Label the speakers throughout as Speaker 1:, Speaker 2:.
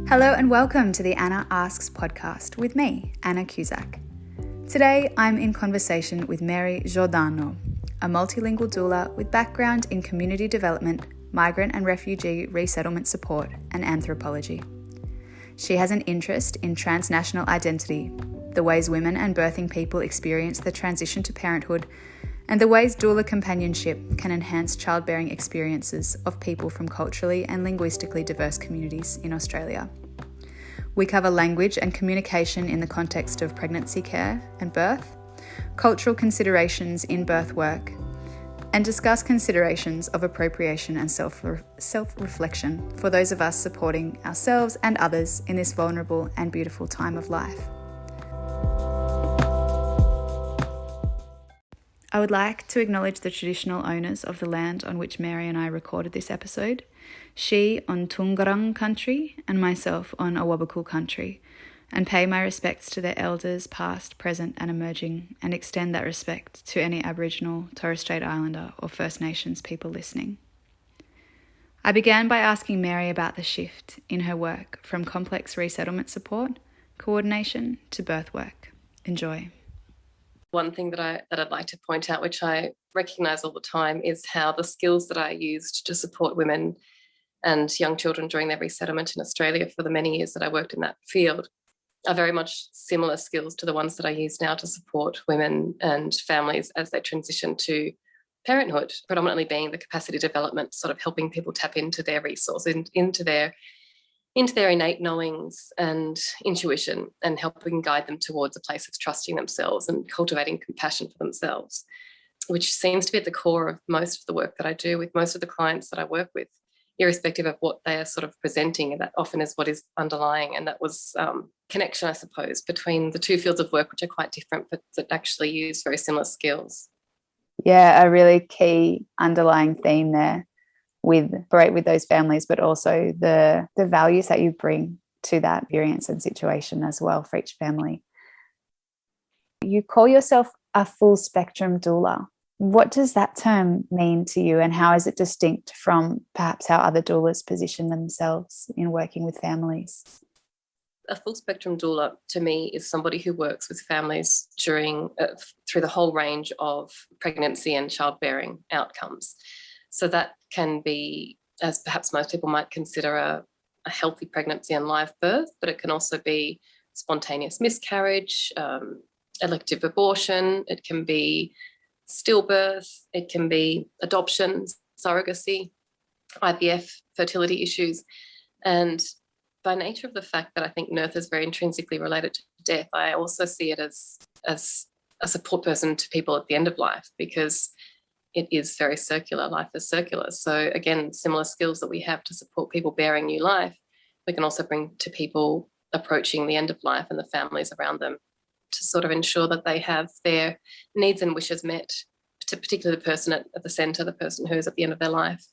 Speaker 1: Hello and welcome to the Anna Asks podcast with me, Anna Cusack. Today I'm in conversation with Mary Giordano, a multilingual doula with background in community development, migrant and refugee resettlement support, and anthropology. She has an interest in transnational identity, the ways women and birthing people experience the transition to parenthood, and the ways doula companionship can enhance childbearing experiences of people from culturally and linguistically diverse communities in Australia. We cover language and communication in the context of pregnancy care and birth, cultural considerations in birth work, and discuss considerations of appropriation and self-reflection for those of us supporting ourselves and others in this vulnerable and beautiful time of life. I would like to acknowledge the traditional owners of the land on which Mary and I recorded this episode, she on Tungarang country and myself on Awabakal country, and pay my respects to their elders past, present and emerging, and extend that respect to any Aboriginal, Torres Strait Islander or First Nations people listening. I began by asking Mary about the shift in her work from complex resettlement support, coordination to birth work. Enjoy.
Speaker 2: One thing that I'd like to point out, which I recognise all the time, is how the skills that I used to support women and young children during their resettlement in Australia for the many years that I worked in that field are very much similar skills to the ones that I use now to support women and families as they transition to parenthood, predominantly being the capacity development, sort of helping people tap into their resources, into their innate knowings and intuition, and helping guide them towards a place of trusting themselves and cultivating compassion for themselves, which seems to be at the core of most of the work that I do with most of the clients that I work with, irrespective of what they are sort of presenting. And that often is what is underlying. And that was connection, I suppose, between the two fields of work, which are quite different, but that actually use very similar skills.
Speaker 1: Yeah, a really key underlying theme there with those families, but also the values that you bring to that experience and situation as well for each family. You call yourself a full spectrum doula. What does that term mean to you, and how is it distinct from perhaps how other doulas position themselves in working with families?
Speaker 2: A full spectrum doula to me is somebody who works with families through the whole range of pregnancy and childbearing outcomes. So that can be, as perhaps most people might consider, a healthy pregnancy and live birth, but it can also be spontaneous miscarriage, elective abortion, it can be stillbirth, it can be adoption, surrogacy, IVF, fertility issues. And by nature of the fact that I think birth is very intrinsically related to death, I also see it as a support person to people at the end of life, because it is very circular. Life is circular. So again, similar skills that we have to support people bearing new life, we can also bring to people approaching the end of life and the families around them, to sort of ensure that they have their needs and wishes met, particularly the person at the centre, the person who is at the end of their life.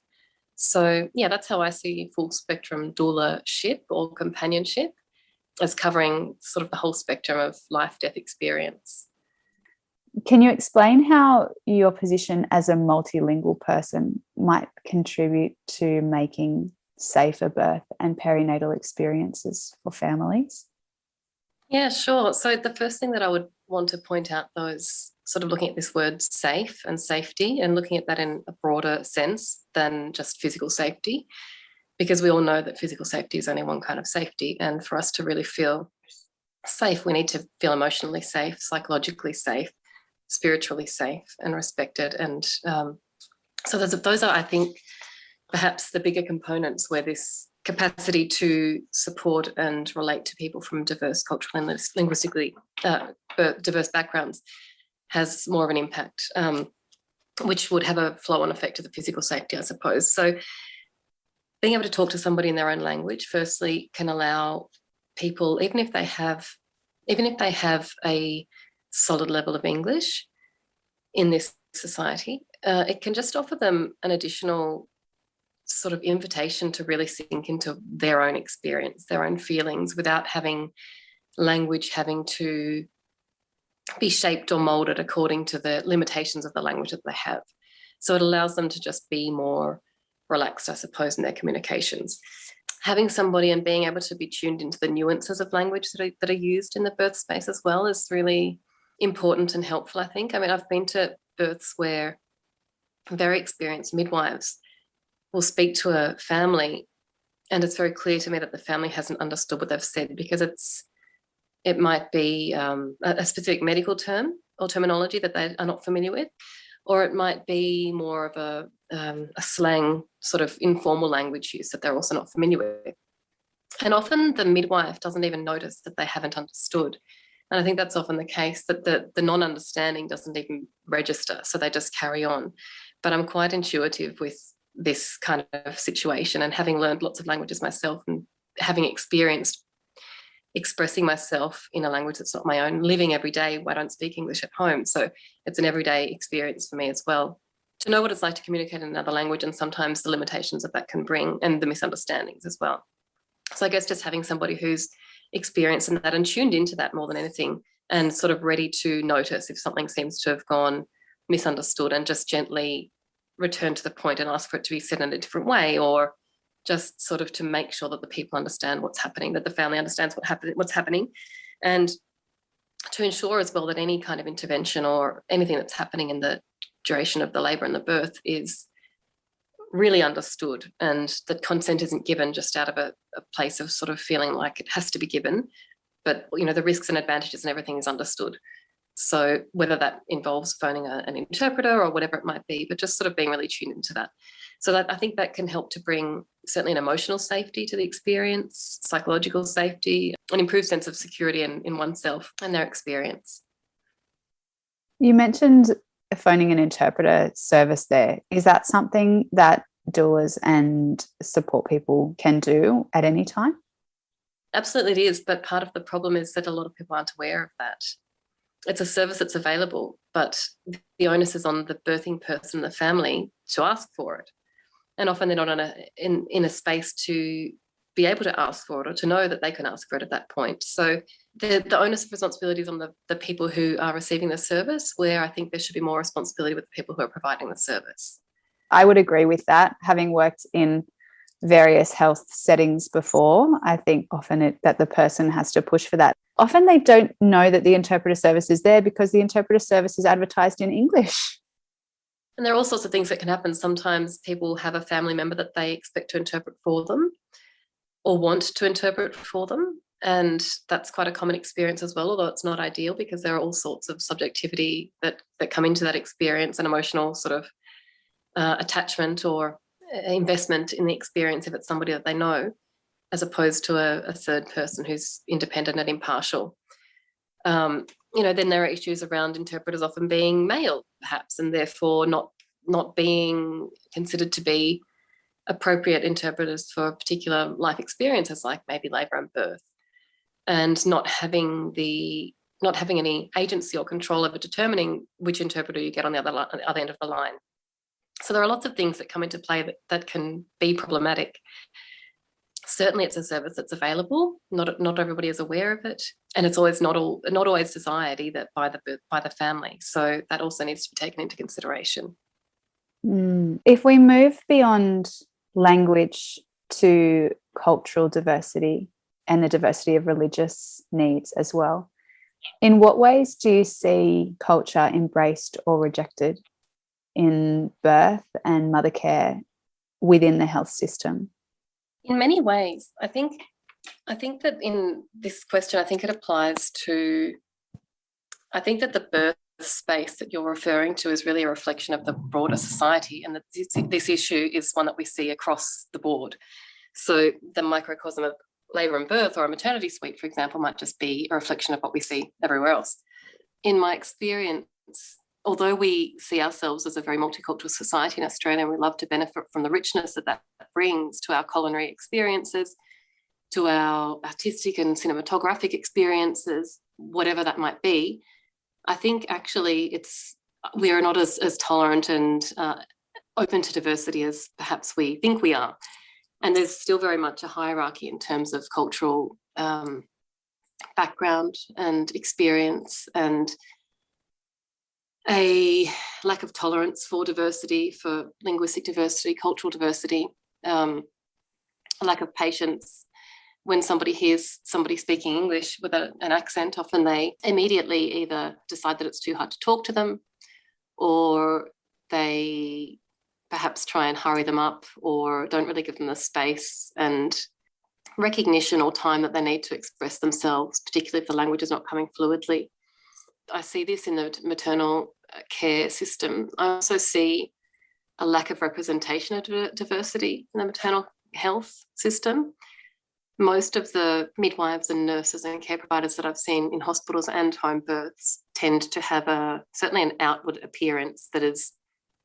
Speaker 2: So yeah, that's how I see full spectrum doula-ship or companionship, as covering sort of the whole spectrum of life-death experience.
Speaker 1: Can you explain how your position as a multilingual person might contribute to making safer birth and perinatal experiences for families?
Speaker 2: Yeah, sure. So the first thing that I would want to point out, though, is sort of looking at this word safe and safety, and looking at that in a broader sense than just physical safety, because we all know that physical safety is only one kind of safety. And for us to really feel safe, we need to feel emotionally safe, psychologically safe, spiritually safe and respected. And so those are, I think, perhaps the bigger components where this capacity to support and relate to people from diverse cultural and linguistically diverse backgrounds has more of an impact, which would have a flow-on effect to the physical safety, I suppose. So being able to talk to somebody in their own language, firstly, can allow people, even if they have a solid level of English in this society, it can just offer them an additional sort of invitation to really sink into their own experience, their own feelings, without having language having to be shaped or moulded according to the limitations of the language that they have. So it allows them to just be more relaxed, I suppose, in their communications. having somebody and being able to be tuned into the nuances of language that are used in the birth space as well is really important and helpful, I think. I mean, I've been to births where very experienced midwives will speak to a family, and it's very clear to me that the family hasn't understood what they've said, because it might be a specific medical term or terminology that they are not familiar with, or it might be more of a slang sort of informal language use that they're also not familiar with. And often the midwife doesn't even notice that they haven't understood. And I think that's often the case, that the non-understanding doesn't even register, so they just carry on. But I'm quite intuitive with this kind of situation, and having learned lots of languages myself and having experienced expressing myself in a language that's not my own, living every day. I don't speak English at home, so it's an everyday experience for me as well, to know what it's like to communicate in another language, and sometimes the limitations that can bring and the misunderstandings as well. So I guess just having somebody who's experienced in that and tuned into that more than anything, and sort of ready to notice if something seems to have gone misunderstood, and just gently return to the point and ask for it to be said in a different way, or just sort of to make sure that the people understand what's happening, that the family understands what's happening, and to ensure as well that any kind of intervention or anything that's happening in the duration of the labour and the birth is really understood, and that consent isn't given just out of a place of sort of feeling like it has to be given, but the risks and advantages and everything is understood. So whether that involves phoning an interpreter or whatever it might be, but just sort of being really tuned into that. So that I think that can help to bring certainly an emotional safety to the experience, psychological safety, an improved sense of security in oneself and their experience.
Speaker 1: You mentioned phoning an interpreter service there. Is that something that doulas and support people can do at any time?
Speaker 2: Absolutely it is, but part of the problem is that a lot of people aren't aware of that. It's a service that's available, but the onus is on the birthing person and the family to ask for it. And often they're not in a space to be able to ask for it, or to know that they can ask for it at that point. So the onus of responsibility is on the people who are receiving the service, where I think there should be more responsibility with the people who are providing the service.
Speaker 1: I would agree with that. Having worked in various health settings before, I think often that the person has to push for that. Often they don't know that the interpreter service is there because the interpreter service is advertised in English.
Speaker 2: And there are all sorts of things that can happen. Sometimes people have a family member that they expect to interpret for them or want to interpret for them. And that's quite a common experience as well, although it's not ideal, because there are all sorts of subjectivity that come into that experience, and emotional sort of attachment or investment in the experience if it's somebody that they know, as opposed to a third person who's independent and impartial. Then there are issues around interpreters often being male, perhaps, and therefore not being considered to be appropriate interpreters for particular life experiences, like maybe labour and birth, and not having any agency or control over determining which interpreter you get on the other end of the line. So there are lots of things that come into play that can be problematic. Certainly it's a service that's available. Not everybody is aware of it, and it's always not always desired either by the family. So that also needs to be taken into consideration.
Speaker 1: If we move beyond language to cultural diversity and the diversity of religious needs as well, in what ways do you see culture embraced or rejected in birth and mother care within the health system?
Speaker 2: In many ways. I think that in this question, I think it applies to, I think that the birth space that you're referring to is really a reflection of the broader society, and that this issue is one that we see across the board. So the microcosm of labour and birth, or a maternity suite, for example, might just be a reflection of what we see everywhere else. In my experience, although we see ourselves as a very multicultural society in Australia, and we love to benefit from the richness that brings to our culinary experiences, to our artistic and cinematographic experiences, whatever that might be, I think actually we are not as tolerant and open to diversity as perhaps we think we are. And there's still very much a hierarchy in terms of cultural background and experience, and a lack of tolerance for diversity, for linguistic diversity, cultural diversity. a lack of patience. When somebody hears somebody speaking English with an accent, often they immediately either decide that it's too hard to talk to them, or they perhaps try and hurry them up, or don't really give them the space and recognition or time that they need to express themselves, particularly if the language is not coming fluidly. I see this in the maternal care system. I also see a lack of representation of diversity in the maternal health system. Most of the midwives and nurses and care providers that I've seen in hospitals and home births tend to have certainly an outward appearance that is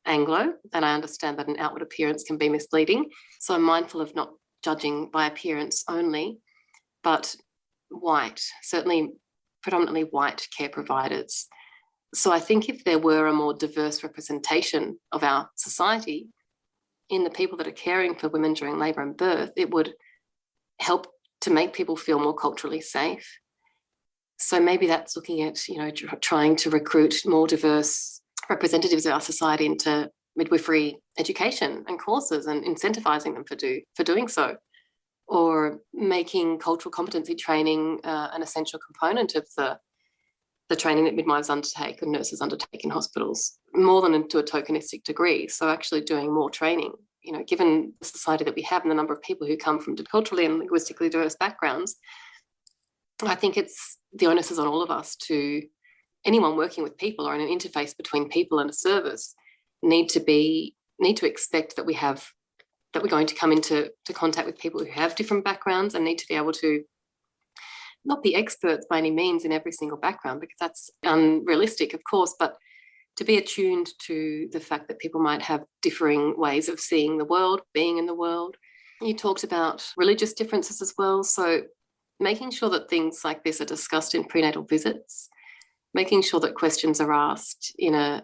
Speaker 2: Anglo, and I understand that an outward appearance can be misleading. So I'm mindful of not judging by appearance only, but white, certainly predominantly white care providers. So I think if there were a more diverse representation of our society in the people that are caring for women during labour and birth, it would help to make people feel more culturally safe. So maybe that's looking at, trying to recruit more diverse representatives of our society into midwifery education and courses and incentivising them for doing so, or making cultural competency training an essential component of the training that midwives undertake and nurses undertake in hospitals, more than to a tokenistic degree. So actually doing more training, given the society that we have and the number of people who come from culturally and linguistically diverse backgrounds, I think the onus is on all of us anyone working with people or in an interface between people and a service need to expect that we're going to come into contact with people who have different backgrounds and need to be able to not be experts by any means in every single background, because that's unrealistic, of course, but to be attuned to the fact that people might have differing ways of seeing the world, being in the world. You talked about religious differences as well. So making sure that things like this are discussed in prenatal visits, making sure that questions are asked in a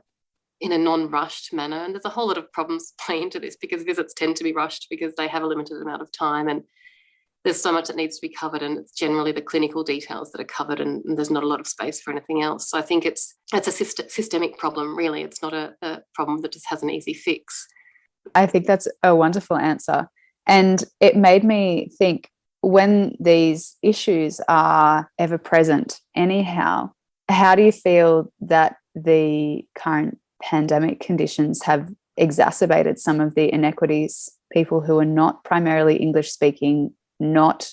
Speaker 2: non-rushed manner. And there's a whole lot of problems play into this, because visits tend to be rushed because they have a limited amount of time and there's so much that needs to be covered, and it's generally the clinical details that are covered, and there's not a lot of space for anything else. So I think it's a systemic problem, really. It's not a problem that just has an easy fix.
Speaker 1: I think that's a wonderful answer. And it made me think, when these issues are ever present anyhow, how do you feel that the current pandemic conditions have exacerbated some of the inequities people who are not primarily English speaking, not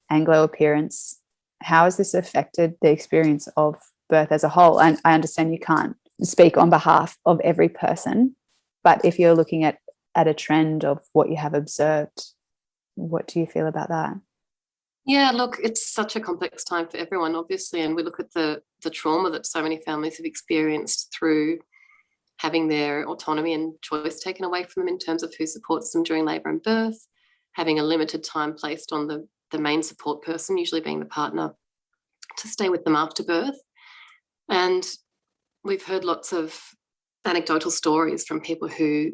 Speaker 1: Anglo appearance? How has this affected the experience of birth as a whole? And I understand you can't speak on behalf of every person, but if you're looking at a trend of what you have observed, what do you feel about that?
Speaker 2: Yeah, look, it's such a complex time for everyone, obviously, and we look at the trauma that so many families have experienced through having their autonomy and choice taken away from them in terms of who supports them during labour and birth, having a limited time placed on the main support person, usually being the partner, to stay with them after birth. And we've heard lots of anecdotal stories from people who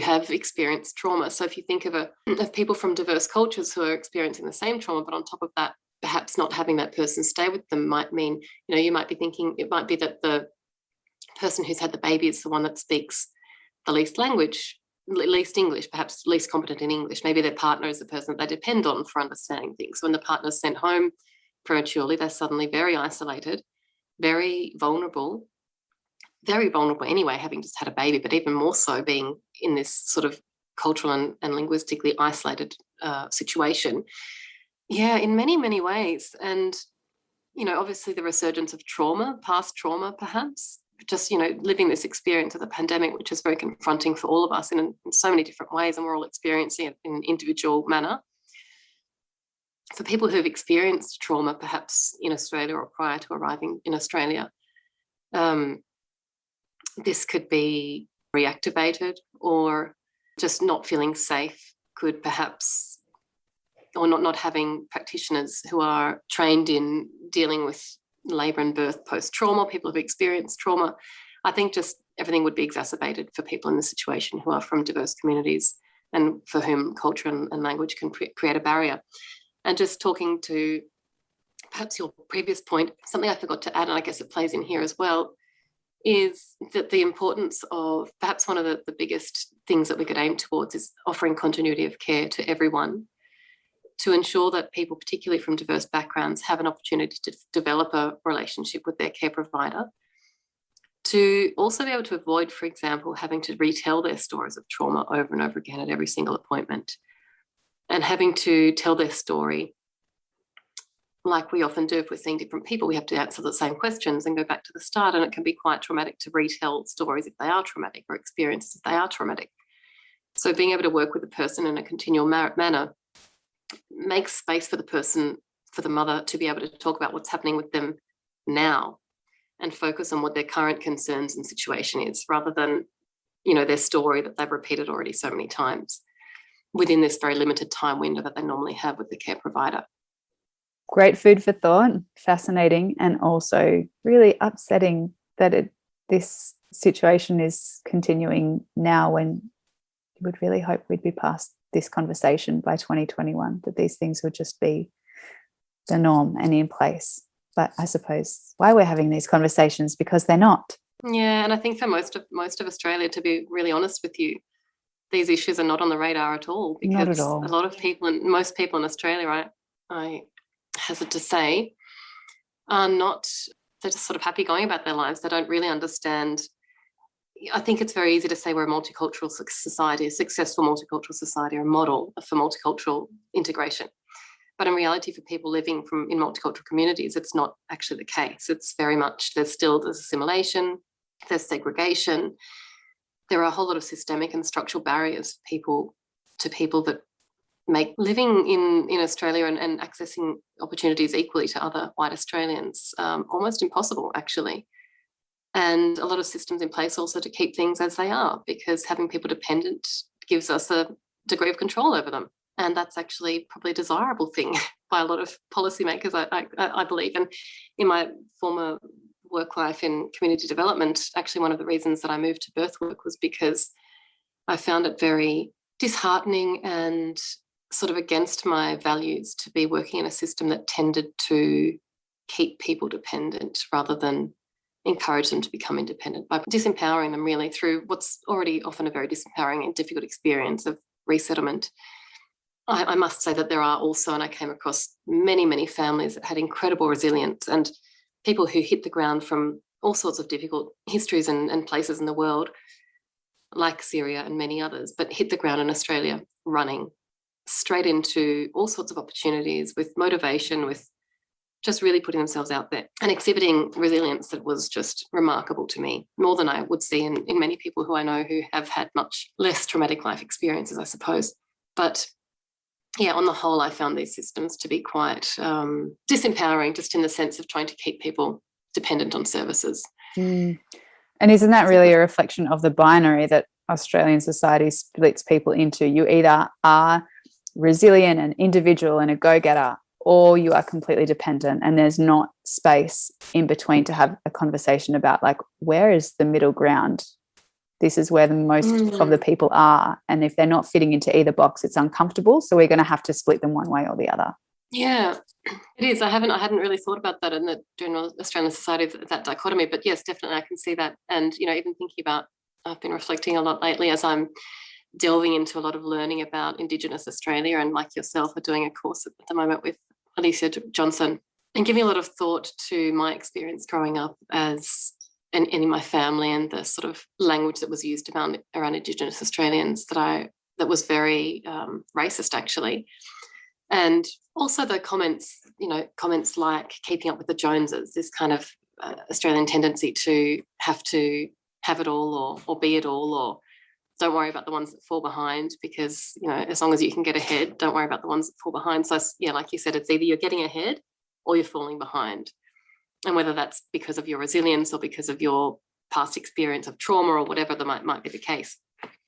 Speaker 2: have experienced trauma. So if you think of people from diverse cultures who are experiencing the same trauma, but on top of that, perhaps not having that person stay with them might mean, you might be thinking it might be that the person who's had the baby is the one that speaks the least English, perhaps least competent in English. Maybe their partner is the person that they depend on for understanding things. So when the partner's sent home prematurely, they're suddenly very isolated, very vulnerable anyway, having just had a baby, but even more so being in this sort of cultural and linguistically isolated situation. Yeah, in many, many ways. And, obviously the resurgence of trauma, past trauma perhaps, just, living this experience of the pandemic, which is very confronting for all of us in so many different ways, and we're all experiencing it in an individual manner. For people who've experienced trauma, perhaps in Australia or prior to arriving in Australia, this could be reactivated, or just not feeling safe could perhaps, or not having practitioners who are trained in dealing with labour and birth post-trauma, people who've experienced trauma. I think just everything would be exacerbated for people in this situation who are from diverse communities and for whom culture and language can create a barrier. And just talking to perhaps your previous point, something I forgot to add, and I guess it plays in here as well, is that the importance of perhaps one of the biggest things that we could aim towards is offering continuity of care to everyone, to ensure that people, particularly from diverse backgrounds, have an opportunity to develop a relationship with their care provider, to also be able to avoid, for example, having to retell their stories of trauma over and over again at every single appointment, and having to tell their story like we often do if we're seeing different people. We have to answer the same questions and go back to the start, and it can be quite traumatic to retell stories if they are traumatic, or experiences if they are traumatic. So being able to work with the person in a continual manner makes space for the person, for the mother, to be able to talk about what's happening with them now and focus on what their current concerns and situation is, rather than, you know, their story that they've repeated already so many times within this very limited time window that they normally have with the care provider.
Speaker 1: Great food for thought, fascinating, and also really upsetting that this situation is continuing now, when you would really hope we'd be past this conversation by 2021, that these things would just be the norm and in place. But I suppose why we're having these conversations, because they're not.
Speaker 2: Yeah, and I think for most of Australia, to be really honest with you, these issues are not on the radar at all, because
Speaker 1: Not at all.
Speaker 2: a lot of people, and most people in Australia, I hazard to say, are not, they're just sort of happy going about their lives. They don't really understand. I think it's very easy to say we're a multicultural society, a successful multicultural society, or a model for multicultural integration. But in reality, for people living in multicultural communities, it's not actually the case. It's very much, there's assimilation, there's segregation. There are a whole lot of systemic and structural barriers to people that make living in Australia and accessing opportunities equally to other white Australians almost impossible, actually. And a lot of systems in place also to keep things as they are, because having people dependent gives us a degree of control over them. And that's actually probably a desirable thing by a lot of policymakers, I believe. And in my former work life in community development, actually one of the reasons that I moved to birth work was because I found it very disheartening and sort of against my values to be working in a system that tended to keep people dependent rather than encourage them to become independent, by disempowering them really through what's already often a very disempowering and difficult experience of resettlement. I must say that there are also, and I came across many, many families that had incredible resilience, and people who hit the ground from all sorts of difficult histories and places in the world, like Syria and many others, but hit the ground in Australia running straight into all sorts of opportunities with motivation, with just really putting themselves out there and exhibiting resilience that was just remarkable to me, more than I would see in many people who I know who have had much less traumatic life experiences, I suppose. But yeah, on the whole, I found these systems to be quite disempowering, just in the sense of trying to keep people dependent on services.
Speaker 1: And isn't that really a reflection of the binary that Australian society splits people into? You either are resilient and individual and a go-getter, or you are completely dependent, and there's not space in between to have a conversation about, like, where is the middle ground? This is where the most of the people are, and if they're not fitting into either box, it's uncomfortable, so we're going to have to split them one way or the other.
Speaker 2: Yeah, it is. I hadn't really thought about that in the general Australian society, that dichotomy, but yes, definitely I can see that. And, you know, even thinking about, I've been reflecting a lot lately as I'm delving into a lot of learning about Indigenous Australia, and like yourself are doing a course at the moment with Alicia Johnson, and giving a lot of thought to my experience growing up as and in my family, and the sort of language that was used around Indigenous Australians that was very racist, actually. And also the comments like keeping up with the Joneses, this kind of Australian tendency to have it all or be it all, or don't worry about the ones that fall behind, because, you know, as long as you can get ahead, don't worry about the ones that fall behind. So, yeah, like you said, it's either you're getting ahead or you're falling behind. And whether that's because of your resilience or because of your past experience of trauma or whatever that might be the case.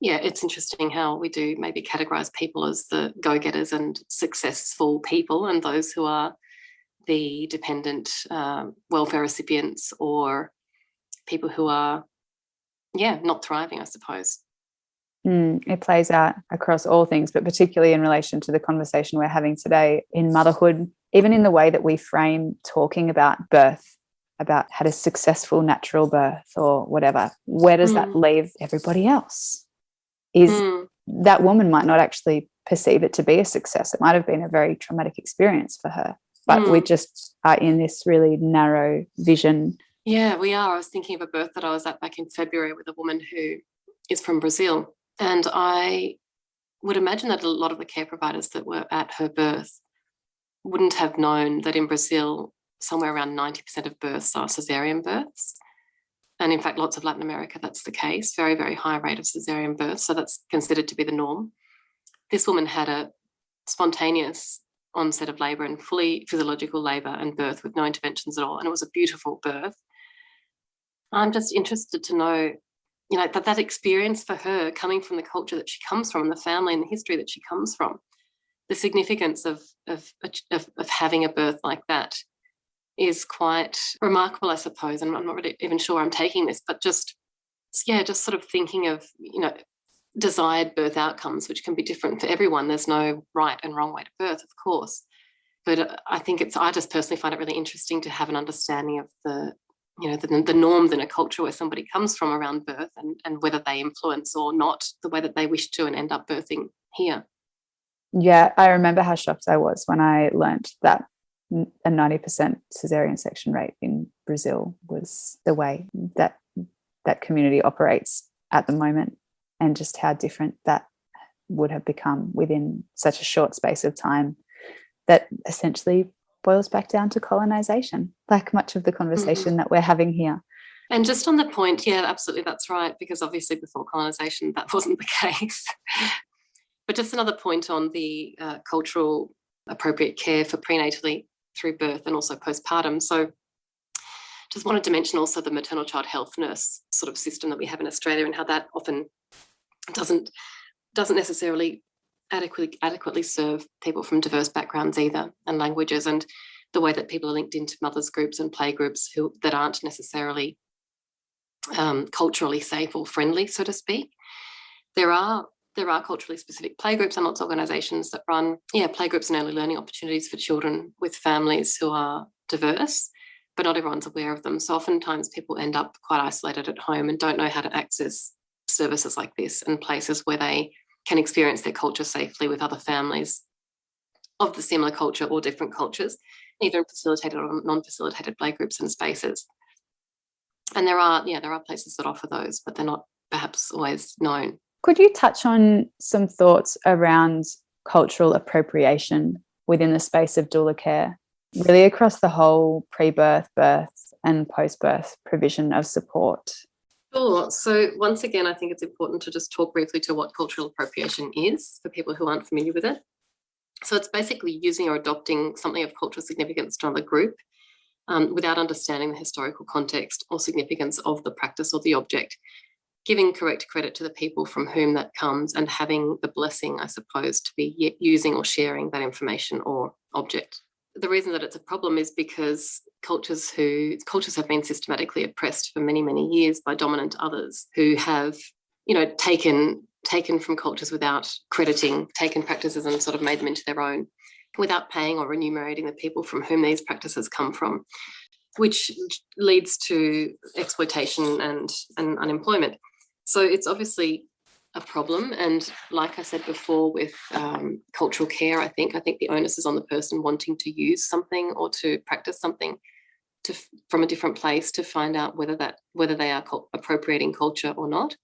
Speaker 2: Yeah, it's interesting how we do maybe categorise people as the go-getters and successful people, and those who are the dependent welfare recipients, or people who are, not thriving, I suppose.
Speaker 1: It plays out across all things, but particularly in relation to the conversation we're having today in motherhood, even in the way that we frame talking about birth about had a successful natural birth or whatever, where does that leave everybody else? That woman might not actually perceive it to be a success. It might have been a very traumatic experience for her, but we just are in this really narrow vision.
Speaker 2: Yeah, we are. I was thinking of a birth that I was at back in February with a woman who is from Brazil, and I would imagine that a lot of the care providers that were at her birth wouldn't have known that in Brazil, somewhere around 90% of births are caesarean births. And in fact, lots of Latin America, that's the case. Very, very high rate of caesarean births. So that's considered to be the norm. This woman had a spontaneous onset of labour and fully physiological labour and birth with no interventions at all. And it was a beautiful birth. I'm just interested to know, you know, that experience for her coming from the culture that she comes from and the family and the history that she comes from, the significance of having a birth like that is quite remarkable, I suppose. And I'm not really even sure I'm taking this, but just sort of thinking of, you know, desired birth outcomes, which can be different for everyone. There's no right and wrong way to birth, of course. But I just personally find it really interesting to have an understanding of the norms in a culture where somebody comes from around birth and whether they influence or not the way that they wish to and end up birthing here.
Speaker 1: Yeah, I remember how shocked I was when I learned that a 90% caesarean section rate in Brazil was the way that community operates at the moment, and just how different that would have become within such a short space of time that essentially boils back down to colonization, like much of the conversation that we're having here.
Speaker 2: And just on the point, yeah, absolutely, that's right, because obviously before colonization that wasn't the case. But just another point on the cultural appropriate care for prenatally through birth and also postpartum. So just wanted to mention also the maternal child health nurse sort of system that we have in Australia, and how that often doesn't necessarily adequately serve people from diverse backgrounds either, and languages, and the way that people are linked into mothers groups and playgroups that aren't necessarily culturally safe or friendly, so to speak. There are culturally specific playgroups and lots of organisations that run playgroups and early learning opportunities for children with families who are diverse, but not everyone's aware of them. So oftentimes people end up quite isolated at home and don't know how to access services like this and places where they can experience their culture safely with other families of the similar culture or different cultures, either in facilitated or non-facilitated playgroups and spaces. And there are places that offer those, but they're not perhaps always known.
Speaker 1: Could you touch on some thoughts around cultural appropriation within the space of doula care, really across the whole pre-birth, birth and post-birth provision of support?
Speaker 2: Sure. So once again, I think it's important to just talk briefly to what cultural appropriation is for people who aren't familiar with it. So it's basically using or adopting something of cultural significance to another group without understanding the historical context or significance of the practice or the object, giving correct credit to the people from whom that comes, and having the blessing, I suppose, to be using or sharing that information or object. The reason that it's a problem is because cultures have been systematically oppressed for many, many years by dominant others who have, taken from cultures without crediting, taken practices and sort of made them into their own, without paying or remunerating the people from whom these practices come from, which leads to exploitation and unemployment. So it's obviously a problem. And like I said before, with cultural care, I think the onus is on the person wanting to use something or to practice something from a different place to find out whether they are appropriating culture or not.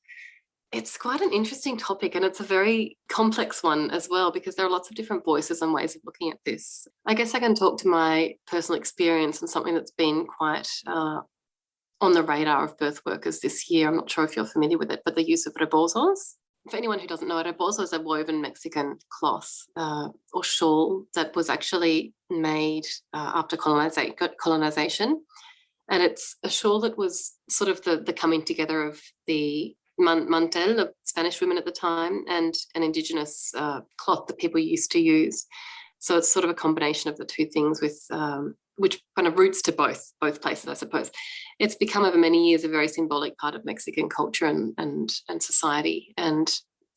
Speaker 2: It's quite an interesting topic, and it's a very complex one as well, because there are lots of different voices and ways of looking at this. I guess I can talk to my personal experience and something that's been quite on the radar of birth workers this year. I'm not sure if you're familiar with it, but the use of rebozos. For anyone who doesn't know, a rebozo is a woven Mexican cloth or shawl that was actually made after colonization. And it's a shawl that was sort of the coming together of the mantel of Spanish women at the time and an indigenous cloth that people used to use. So it's sort of a combination of the two things, with which kind of roots to both places, I suppose. It's become over many years a very symbolic part of Mexican culture and society, and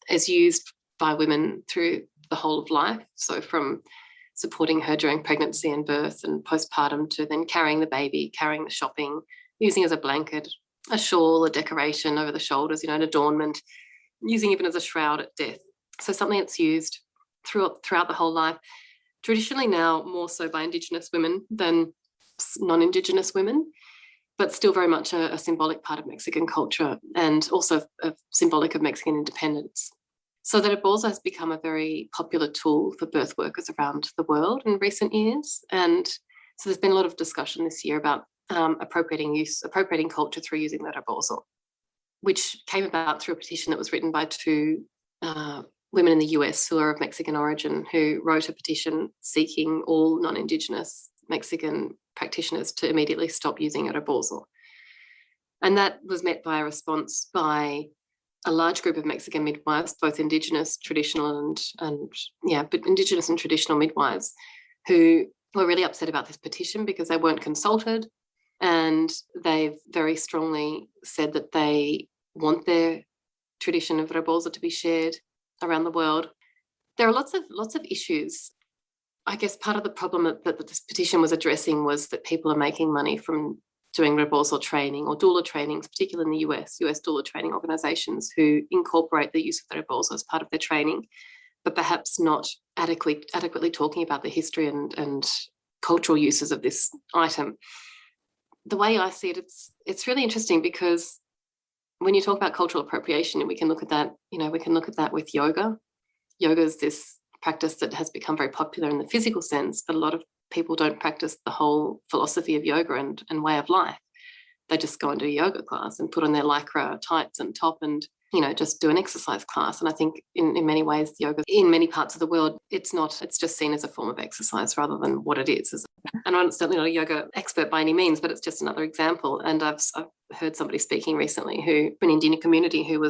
Speaker 2: is used by women through the whole of life. So from supporting her during pregnancy and birth and postpartum, to then carrying the baby, carrying the shopping, using as a blanket, a shawl, a decoration over the shoulders, an adornment, using even as a shroud at death. So something that's used throughout the whole life, traditionally now more so by Indigenous women than non-Indigenous women, but still very much a symbolic part of Mexican culture, and also symbolic of Mexican independence. So the rebozo has become a very popular tool for birth workers around the world in recent years. And so there's been a lot of discussion this year about appropriating culture through using the rebozo, which came about through a petition that was written by two women in the US who are of Mexican origin, who wrote a petition seeking all non-Indigenous Mexican practitioners to immediately stop using a rebozo. And that was met by a response by a large group of Mexican midwives, both Indigenous, traditional, but Indigenous and traditional midwives, who were really upset about this petition because they weren't consulted, and they've very strongly said that they want their tradition of rebozo to be shared around the world. There are lots of issues. I guess part of the problem that this petition was addressing was that people are making money from doing rebozo training or doula trainings, particularly in the US doula training organizations who incorporate the use of the rebozo as part of their training, but perhaps not adequately talking about the history and cultural uses of this item. The way I see it, it's really interesting, because when you talk about cultural appropriation, we can look at that, with yoga. Yoga is this practice that has become very popular in the physical sense, but a lot of people don't practice the whole philosophy of yoga and way of life. They just go and do a yoga class and put on their lycra tights and top and, just do an exercise class. And I think in many ways, yoga in many parts of the world, it's just seen as a form of exercise rather than what it is. And I'm certainly not a yoga expert by any means, but it's just another example. And I've heard somebody speaking recently an Indian community who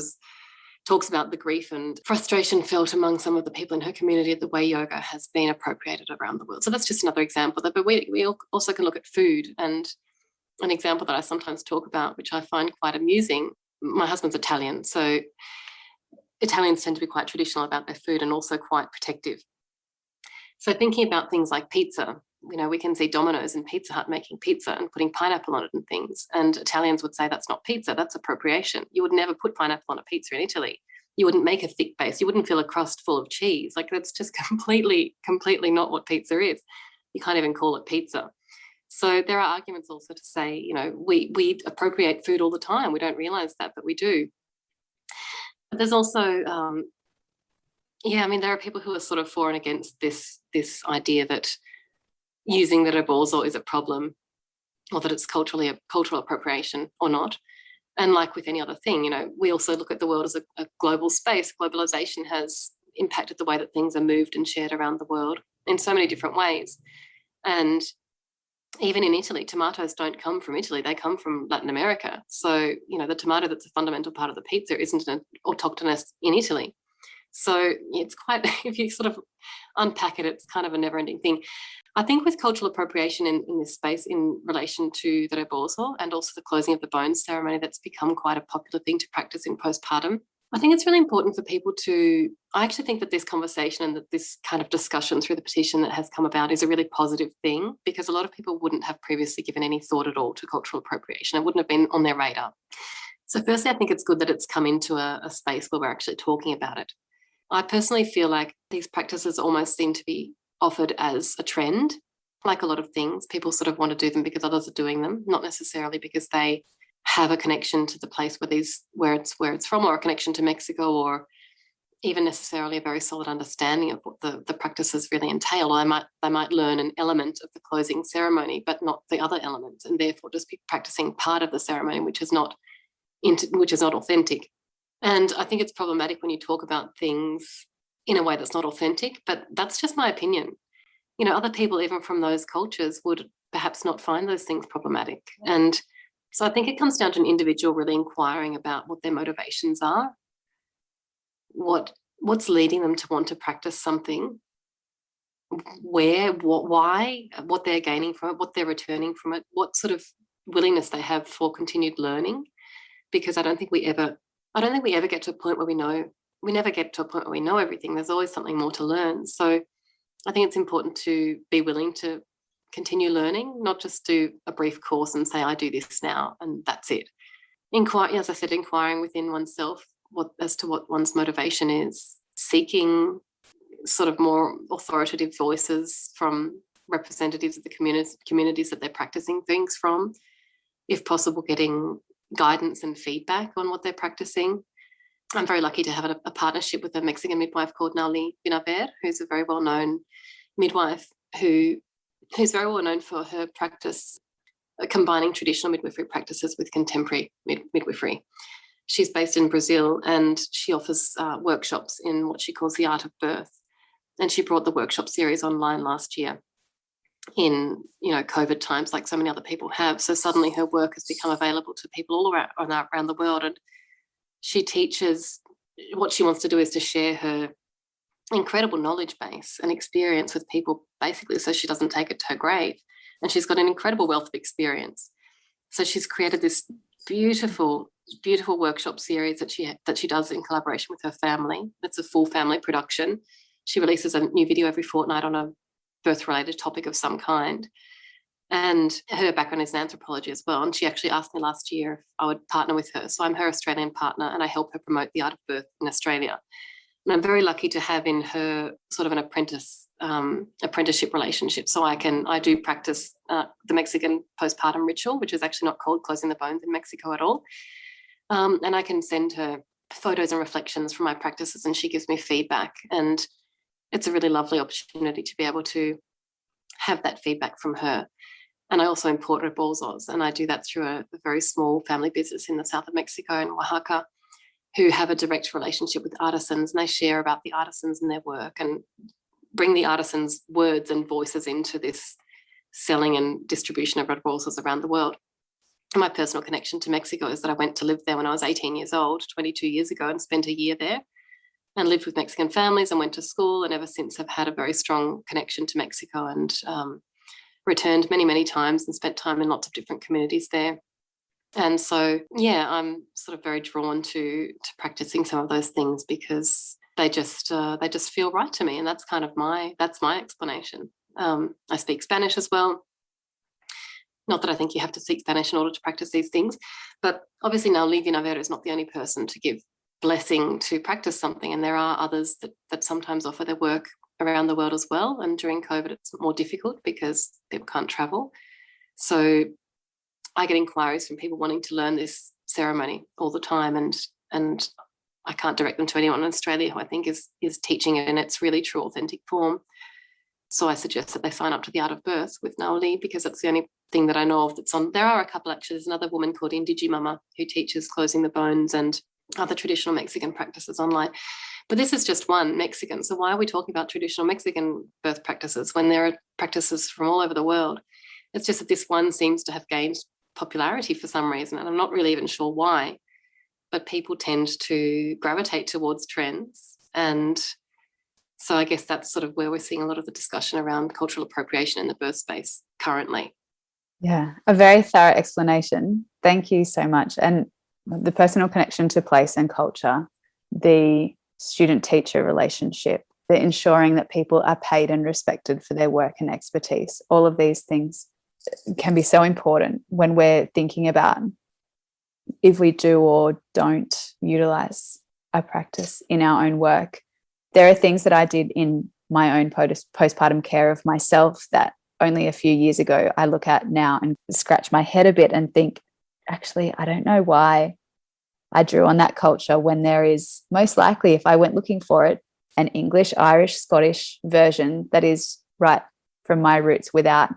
Speaker 2: talks about the grief and frustration felt among some of the people in her community at the way yoga has been appropriated around the world. So that's just another example. But we also can look at food, and an example that I sometimes talk about, which I find quite amusing. My husband's Italian, so Italians tend to be quite traditional about their food and also quite protective. So thinking about things like pizza, we can see Domino's and Pizza Hut making pizza and putting pineapple on it and things. And Italians would say that's not pizza, that's appropriation. You would never put pineapple on a pizza in Italy. You wouldn't make a thick base. You wouldn't fill a crust full of cheese. Like, that's just completely not what pizza is. You can't even call it pizza. So there are arguments also to say, we appropriate food all the time. We don't realize that, but we do. But there's also, there are people who are sort of for and against this idea that using the rebozo is a problem, or that it's cultural appropriation or not. And like with any other thing, we also look at the world as a global space. Globalization has impacted the way that things are moved and shared around the world in so many different ways. And even in Italy, tomatoes don't come from Italy, they come from Latin America. So, the tomato that's a fundamental part of the pizza isn't an autochthonous in Italy. So it's quite, if you sort of unpack it, it's kind of a never-ending thing. I think with cultural appropriation in this space in relation to the rebozo and also the closing of the bones ceremony, that's become quite a popular thing to practice in postpartum. I think it's really important for people I actually think that this conversation and that this kind of discussion through the petition that has come about is a really positive thing, because a lot of people wouldn't have previously given any thought at all to cultural appropriation. It wouldn't have been on their radar. So firstly, I think it's good that it's come into a space where we're actually talking about it. I personally feel like these practices almost seem to be offered as a trend. Like a lot of things, people sort of want to do them because others are doing them, not necessarily because they have a connection to the place where it's from, or a connection to Mexico, or even necessarily a very solid understanding of what the practices really entail. Or they might learn an element of the closing ceremony, but not the other elements, and therefore just be practicing part of the ceremony, which is not authentic. And I think it's problematic when you talk about things in a way that's not authentic, but that's just my opinion. Other people, even from those cultures, would perhaps not find those things problematic. And so I think it comes down to an individual really inquiring about what their motivations are, what's leading them to want to practice something, why, what they're gaining from it, what they're returning from it, what sort of willingness they have for continued learning. Because I don't think we ever get to a point where we never get to a point where we know everything. There's always something more to learn. So I think it's important to be willing to continue learning, not just do a brief course and say, I do this now and that's it. As I said, inquiring within oneself as to what one's motivation is, seeking sort of more authoritative voices from representatives of the communities that they're practicing things from, if possible, getting guidance and feedback on what they're practicing. I'm very lucky to have a partnership with a Mexican midwife called Nauli Binaver, who's a very well-known midwife who's very well known for her practice combining traditional midwifery practices with contemporary midwifery. She's based in Brazil and she offers workshops in what she calls the art of birth. And she brought the workshop series online last year in, COVID times, like so many other people have. So suddenly her work has become available to people all around the world. And she teaches, what she wants to do is to share her incredible knowledge base and experience with people, basically, so she doesn't take it to her grave. And she's got an incredible wealth of experience. So she's created this beautiful, beautiful workshop series that she does in collaboration with her family. It's a full family production. She releases a new video every fortnight on a birth-related topic of some kind. And her background is in anthropology as well. And she actually asked me last year if I would partner with her. So I'm her Australian partner and I help her promote the art of birth in Australia. And I'm very lucky to have in her sort of an apprenticeship relationship. So I do practice the Mexican postpartum ritual, which is actually not called closing the bones in Mexico at all. And I can send her photos and reflections from my practices and she gives me feedback. And it's a really lovely opportunity to be able to have that feedback from her. And I also import rebolsos, and I do that through a very small family business in the south of Mexico in Oaxaca, who have a direct relationship with artisans, and they share about the artisans and their work and bring the artisans' words and voices into this selling and distribution of rebolsos around the world. And my personal connection to Mexico is that I went to live there when I was 18 years old, 22 years ago, and spent a year there and lived with Mexican families and went to school, and ever since have had a very strong connection to Mexico and returned many, many times and spent time in lots of different communities there. And so, I'm sort of very drawn to practicing some of those things because they just feel right to me. And that's kind of my explanation. I speak Spanish as well. Not that I think you have to speak Spanish in order to practice these things, but obviously now Livia Navarro is not the only person to give blessing to practice something. And there are others that sometimes offer their work around the world as well. And during COVID, it's more difficult because people can't travel. So I get inquiries from people wanting to learn this ceremony all the time, and I can't direct them to anyone in Australia who I think is teaching it in its really true, authentic form. So I suggest that they sign up to the Art of Birth with Nauli because that's the only thing that I know of that's on. There are a couple, actually. There's another woman called Indigi Mama who teaches closing the bones and other traditional Mexican practices online. But this is just one Mexican. So why are we talking about traditional Mexican birth practices when there are practices from all over the world? It's just that this one seems to have gained popularity for some reason, and I'm not really even sure why, but people tend to gravitate towards trends. And so I guess that's sort of where we're seeing a lot of the discussion around cultural appropriation in the birth space currently.
Speaker 1: Yeah, a very thorough explanation. Thank you so much. And the personal connection to place and culture, the student-teacher relationship, the ensuring that people are paid and respected for their work and expertise, all of these things can be so important when we're thinking about if we do or don't utilize a practice in our own work. There are things that I did in my own postpartum care of myself that only a few years ago I look at now and scratch my head a bit and think, actually, I don't know why I drew on that culture when there is, most likely, if I went looking for it, an English, Irish, Scottish version that is right from my roots without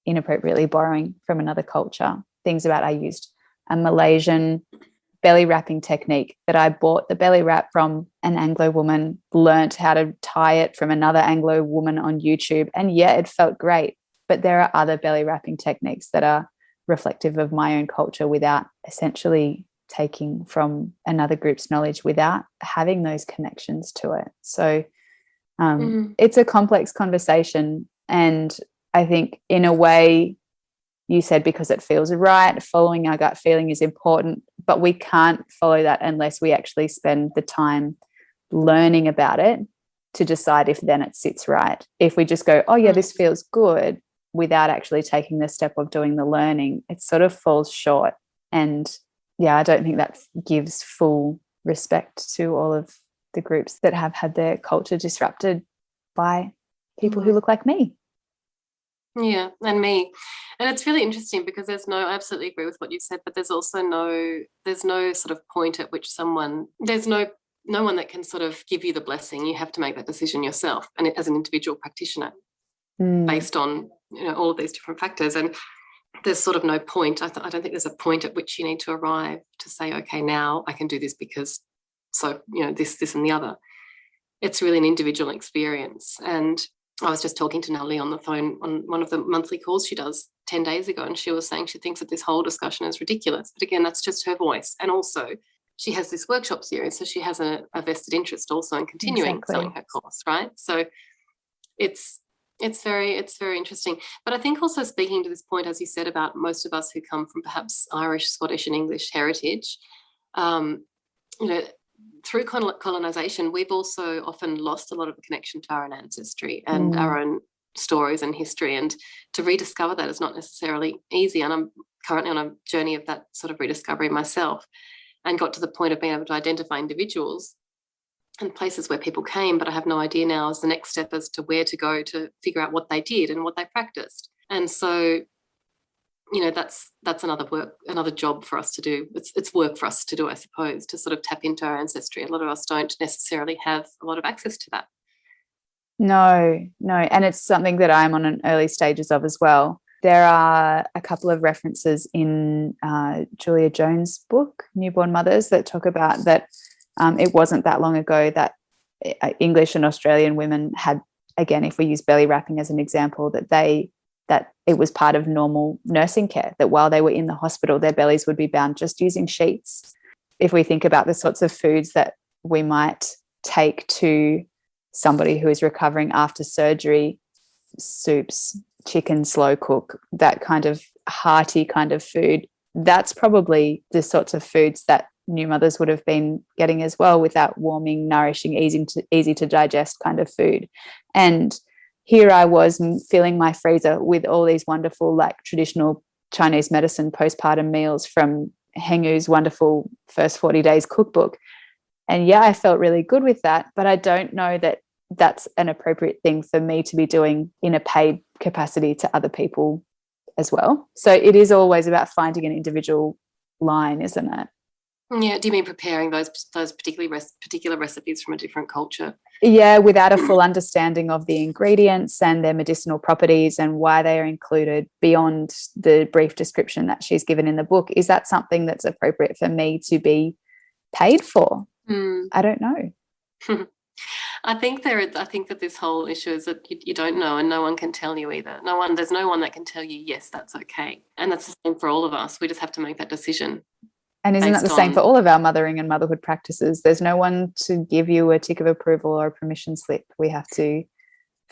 Speaker 1: inappropriately borrowing from another culture. Things about, I used a Malaysian belly wrapping technique that I bought the belly wrap from an Anglo woman, learnt how to tie it from another Anglo woman on YouTube, and yeah, it felt great. But there are other belly wrapping techniques that are reflective of my own culture without essentially taking from another group's knowledge, without having those connections to it. So it's a complex conversation, and I think in a way you said because it feels right, following our gut feeling is important, but we can't follow that unless we actually spend the time learning about it to decide if then it sits right. If we just go, oh yeah, this feels good, without actually taking the step of doing the learning, it sort of falls short. And yeah, I don't think that gives full respect to all of the groups that have had their culture disrupted by people who look like me.
Speaker 2: Yeah, and me. And it's really interesting because I absolutely agree with what you said, but there's also there's no sort of point at which there's no one that can sort of give you the blessing. You have to make that decision yourself, and as an individual practitioner, based on all of these different factors. And there's sort of no point. I don't think there's a point at which you need to arrive to say, okay, now I can do this because this and the other. It's really an individual experience. And I was just talking to Nellie on the phone on one of the monthly calls she does 10 days ago, and she was saying she thinks that this whole discussion is ridiculous. But again, that's just her voice. And also she has this workshop series, so she has a vested interest also in continuing selling her course, right? So it's very interesting. But I think also, speaking to this point, as you said, about most of us who come from perhaps Irish, Scottish and English heritage, through colonisation, we've also often lost a lot of the connection to our own ancestry and our own stories and history. And to rediscover that is not necessarily easy. And I'm currently on a journey of that sort of rediscovery myself, and got to the point of being able to identify individuals and places where people came, but I have no idea now as the next step as to where to go to figure out what they did and what they practiced. And so, that's another job for us to do. It's work for us to do, I suppose, to sort of tap into our ancestry. A lot of us don't necessarily have a lot of access to that.
Speaker 1: No. And it's something that I'm on an early stages of as well. There are a couple of references in Julia Jones' book, Newborn Mothers, that talk about that it wasn't that long ago that English and Australian women had, again, if we use belly wrapping as an example, that it was part of normal nursing care, that while they were in the hospital, their bellies would be bound just using sheets. If we think about the sorts of foods that we might take to somebody who is recovering after surgery, soups, chicken, slow cook, that kind of hearty kind of food, that's probably the sorts of foods that new mothers would have been getting as well, with that warming, nourishing, easy to digest kind of food. And here I was filling my freezer with all these wonderful, like, traditional Chinese medicine postpartum meals from Hengu's wonderful First 40 Days cookbook. And yeah, I felt really good with that, but I don't know that that's an appropriate thing for me to be doing in a paid capacity to other people as well. So it is always about finding an individual line, isn't it?
Speaker 2: Yeah. Do you mean preparing those particular recipes from a different culture?
Speaker 1: Yeah, without a full understanding of the ingredients and their medicinal properties and why they are included beyond the brief description that she's given in the book. Is that something that's appropriate for me to be paid for? I don't know.
Speaker 2: I think that this whole issue is that you don't know, and no one can tell you either. There's no one that can tell you, yes, that's okay. And that's the same for all of us. We just have to make that decision.
Speaker 1: And isn't that the same for all of our mothering and motherhood practices? There's no one to give you a tick of approval or a permission slip. We have to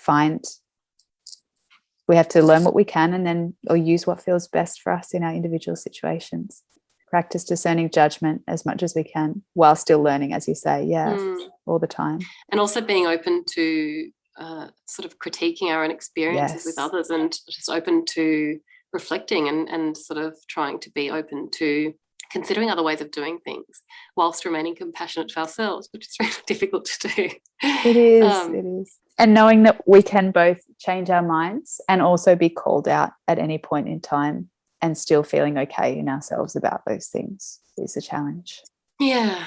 Speaker 1: learn what we can and then or use what feels best for us in our individual situations. Practice discerning judgment as much as we can while still learning, as you say, all the time.
Speaker 2: And also being open to sort of critiquing our own experiences with others, and just open to reflecting and sort of trying to be open to considering other ways of doing things whilst remaining compassionate to ourselves, which is really difficult to do.
Speaker 1: It is. And knowing that we can both change our minds and also be called out at any point in time and still feeling okay in ourselves about those things is a challenge.
Speaker 2: Yeah.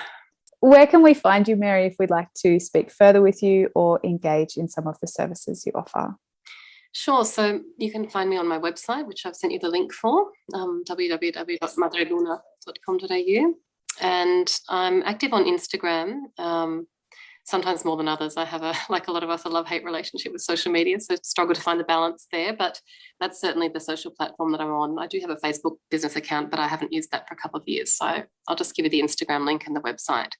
Speaker 1: Where can we find you, Mary, if we'd like to speak further with you or engage in some of the services you offer?
Speaker 2: Sure. So you can find me on my website, which I've sent you the link for, www.madreluna.com.au. And I'm active on Instagram, sometimes more than others. I have like a lot of us, a love-hate relationship with social media, so struggle to find the balance there. But that's certainly the social platform that I'm on. I do have a Facebook business account, but I haven't used that for a couple of years. So I'll just give you the Instagram link and the website.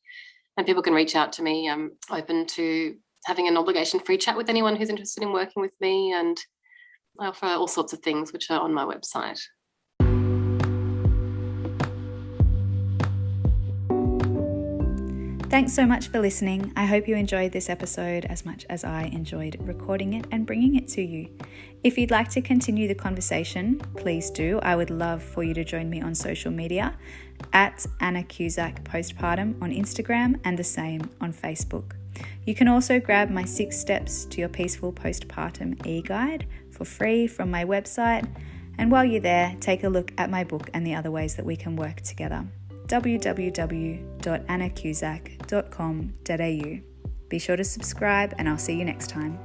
Speaker 2: And people can reach out to me. I'm open to having an obligation-free chat with anyone who's interested in working with me, and I offer all sorts of things which are on my website.
Speaker 1: Thanks so much for listening. I hope you enjoyed this episode as much as I enjoyed recording it and bringing it to you. If you'd like to continue the conversation, please do. I would love for you to join me on social media at Anna Cusack Postpartum on Instagram and the same on Facebook. You can also grab my 6 steps to your peaceful postpartum e-guide for free from my website. And while you're there, take a look at my book and the other ways that we can work together. www.annacusack.com.au. Be sure to subscribe and I'll see you next time.